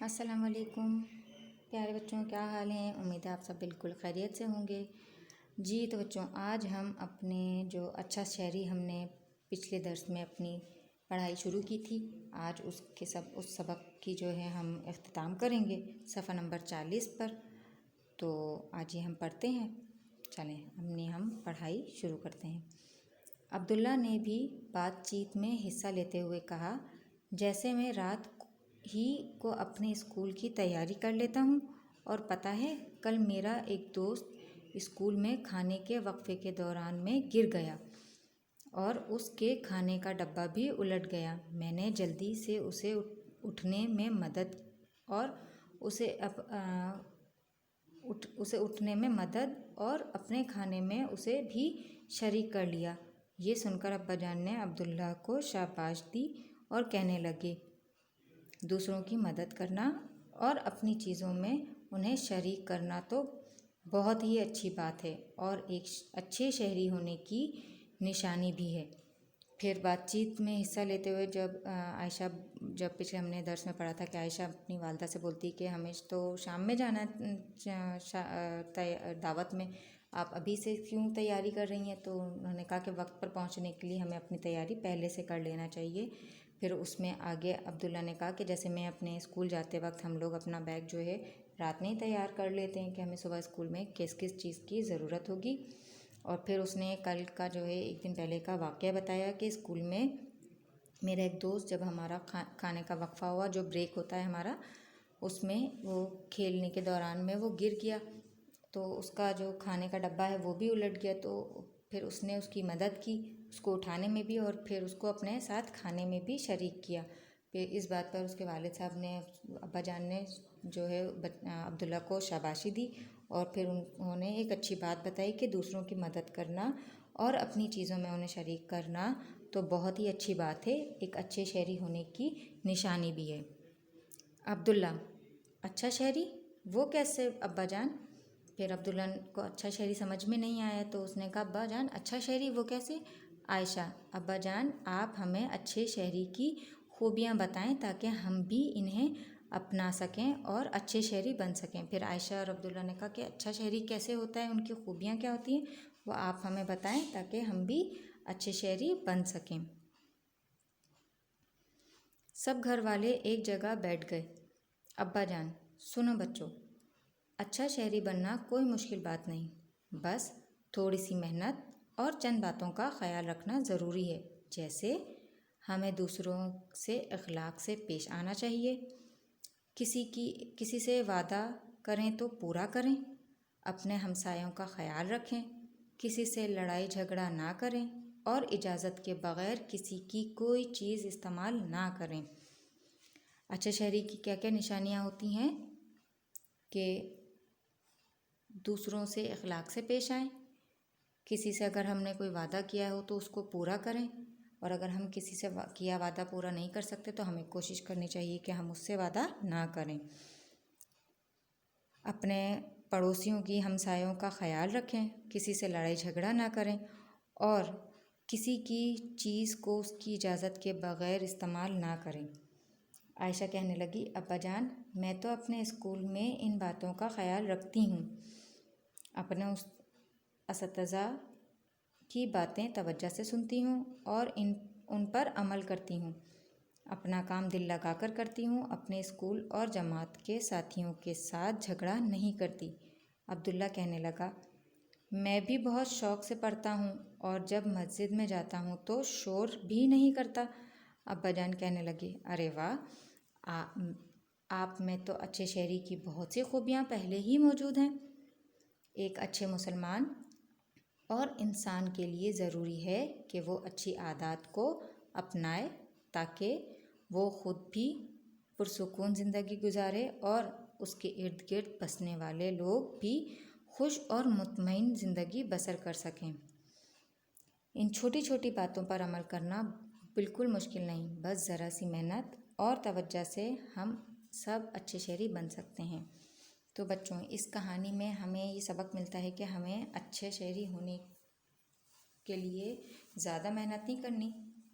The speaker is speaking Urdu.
السلام علیکم پیارے بچوں، کیا حال ہیں؟ امید ہے آپ سب بالکل خیریت سے ہوں گے۔ جی تو بچوں، آج ہم اپنے جو اچھا شعری ہم نے پچھلے درس میں اپنی پڑھائی شروع کی تھی، آج اس سبق کی جو ہے ہم اختتام کریں گے صفحہ نمبر 40 پر۔ تو آج یہ ہم پڑھتے ہیں، چلیں ہم پڑھائی شروع کرتے ہیں۔ عبداللہ نے بھی بات چیت میں حصہ لیتے ہوئے کہا، جیسے میں رات ہی کو اپنے اسکول کی تیاری کر لیتا ہوں، اور پتہ ہے کل میرا ایک دوست اسکول میں کھانے کے وقفے کے دوران میں گر گیا اور اس کے کھانے کا ڈبہ بھی الٹ گیا۔ میں نے جلدی سے اسے اٹھنے میں مدد اور اپنے کھانے میں اسے بھی شریک کر لیا۔ یہ سن کر ابا جان نے عبداللہ کو شاباش دی اور کہنے لگے، دوسروں کی مدد کرنا اور اپنی چیزوں میں انہیں شریک کرنا تو بہت ہی اچھی بات ہے اور ایک اچھے شہری ہونے کی نشانی بھی ہے۔ پھر بات چیت میں حصہ لیتے ہوئے جب پچھلے ہم نے درس میں پڑھا تھا کہ عائشہ اپنی والدہ سے بولتی کہ ہمیں تو شام میں جانا دعوت میں، آپ ابھی سے کیوں تیاری کر رہی ہیں؟ تو انہوں نے کہا کہ وقت پر پہنچنے کے لیے ہمیں اپنی تیاری پہلے سے کر لینا چاہیے۔ پھر اس میں آگے عبداللہ نے کہا کہ جیسے میں اپنے اسکول جاتے وقت ہم لوگ اپنا بیگ جو ہے رات میں ہی تیار کر لیتے ہیں کہ ہمیں صبح اسکول میں کس چیز کی ضرورت ہوگی۔ اور پھر اس نے کل کا جو ہے ایک دن پہلے کا واقعہ بتایا کہ اسکول میں میرا ایک دوست، جب ہمارا کھانے کا وقفہ ہوا، جو بریک ہوتا ہے ہمارا، اس میں وہ کھیلنے کے دوران میں وہ گر گیا، تو اس کا جو کھانے کا ڈبہ ہے وہ بھی الٹ گیا۔ تو پھر اس نے اس کی مدد کی، اس کو اٹھانے میں بھی اور پھر اس کو اپنے ساتھ کھانے میں بھی شریک کیا۔ پھر اس بات پر اس کے والد صاحب نے، ابا جان نے جو ہے عبداللہ کو شاباشی دی اور پھر انہوں نے ایک اچھی بات بتائی کہ دوسروں کی مدد کرنا اور اپنی چیزوں میں انہیں شریک کرنا تو بہت ہی اچھی بات ہے، ایک اچھے شہری ہونے کی نشانی بھی ہے۔ عبداللہ: اچھا شہری وہ کیسے ابا جان؟ پھر عبداللہ کو اچھا شہری سمجھ میں نہیں آیا تو اس نے کہا، ابا جان اچھا شہری وہ کیسے؟ عائشہ: ابا جان آپ ہمیں اچھے شہری کی خوبیاں بتائیں تاکہ ہم بھی انہیں اپنا سکیں اور اچھے شہری بن سکیں۔ پھر عائشہ اور عبداللہ نے کہا کہ اچھا شہری کیسے ہوتا ہے، ان کی خوبیاں کیا ہوتی ہیں، وہ آپ ہمیں بتائیں تاکہ ہم بھی اچھے شہری بن سکیں۔ سب گھر والے ایک جگہ بیٹھ گئے۔ ابا جان: سنو بچوں، اچھا شہری بننا کوئی مشکل بات نہیں، بس تھوڑی سی محنت اور چند باتوں کا خیال رکھنا ضروری ہے، جیسے ہمیں دوسروں سے اخلاق سے پیش آنا چاہیے، کسی سے وعدہ کریں تو پورا کریں، اپنے ہمسایوں کا خیال رکھیں، کسی سے لڑائی جھگڑا نہ کریں اور اجازت کے بغیر کسی کی کوئی چیز استعمال نہ کریں۔ اچھے شہری کی کیا کیا نشانیاں ہوتی ہیں؟ کہ دوسروں سے اخلاق سے پیش آئیں، کسی سے اگر ہم نے کوئی وعدہ کیا ہو تو اس کو پورا کریں، اور اگر ہم کسی سے کیا وعدہ پورا نہیں کر سکتے تو ہمیں کوشش کرنی چاہیے کہ ہم اس سے وعدہ نہ کریں۔ اپنے پڑوسیوں کی، ہمسایوں کا خیال رکھیں، کسی سے لڑائی جھگڑا نہ کریں اور کسی کی چیز کو اس کی اجازت کے بغیر استعمال نہ کریں۔ عائشہ کہنے لگی، ابا جان میں تو اپنے اسکول میں ان باتوں کا خیال رکھتی ہوں، اپنے اساتذہ کی باتیں توجہ سے سنتی ہوں اور ان پر عمل کرتی ہوں، اپنا کام دل لگا کر کرتی ہوں، اپنے اسکول اور جماعت کے ساتھیوں کے ساتھ جھگڑا نہیں کرتی۔ عبداللہ کہنے لگا، میں بھی بہت شوق سے پڑھتا ہوں اور جب مسجد میں جاتا ہوں تو شور بھی نہیں کرتا۔ ابا جان کہنے لگے، ارے واہ، آپ میں تو اچھے شہری کی بہت سی خوبیاں پہلے ہی موجود ہیں۔ ایک اچھے مسلمان اور انسان کے لیے ضروری ہے کہ وہ اچھی عادات کو اپنائے تاکہ وہ خود بھی پرسکون زندگی گزارے اور اس کے ارد گرد بسنے والے لوگ بھی خوش اور مطمئن زندگی بسر کر سکیں۔ ان چھوٹی چھوٹی باتوں پر عمل کرنا بالکل مشکل نہیں، بس ذرا سی محنت اور توجہ سے ہم سب اچھے شہری بن سکتے ہیں۔ تو بچوں، اس کہانی میں ہمیں یہ سبق ملتا ہے کہ ہمیں اچھے شہری ہونے کے لیے زیادہ محنت نہیں کرنی،